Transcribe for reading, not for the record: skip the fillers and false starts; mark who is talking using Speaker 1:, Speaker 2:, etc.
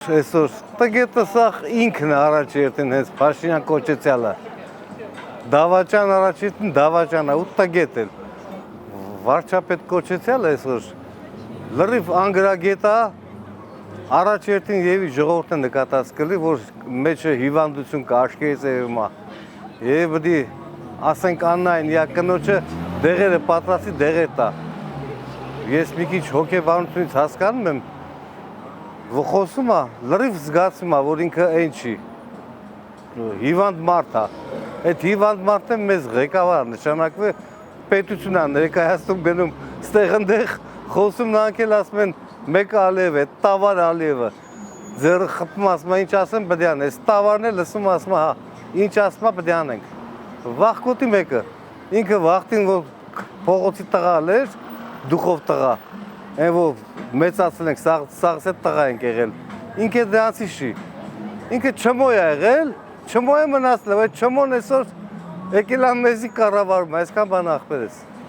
Speaker 1: Այսօր տգետը սաղ ինքն առաջ երդին հենց Փաշինյան կոչեցյալը դավաճան առաջ երդին դավաճանա ու տգետ էլ վարչապետ կոչեցյալը այսօր լրիվ անգրագետա առաջ երդին եւի ժողովուրդը նկատած կլի որ մեջը հիվանդություն կա աշխերից եւմա եւ բդի ասենք աննային յա կնոջը դեղերը պատրաստի դեղեր տա ես մի քիչ հոգեբանությունից հասկանում եմ Խոսում է, լրիվ զգացում է, որ ինքը այն չի, հիվանդ մարդ է, այդ հիվանդ մարդը մեզ ղեկավար նշանակվի պետություն է ներկայացնում գնում ստեղ ընդեղ խոսում նանկել ասում են մեկը Ալիև է, տավար Ալիևը, ձերը խփում ասում է ինչ ասեմ պետք է անես, տավարն է լսում ասում է հա, ինչ ասում է պետք է անենք, վախկոտի մեկը, ինքը վախտին որ փողոցի տղա էր, դուխով տղա, այն որ մեծացել ենք, սաղս է տղա ենք եղել, ինքը դրանցի շի, ինքը չմոյ է եղել, չմոյ է մնացել, այդ չմոն այսօր եկել ան մեզի կառավարում, այսքան բան ախպեր ես։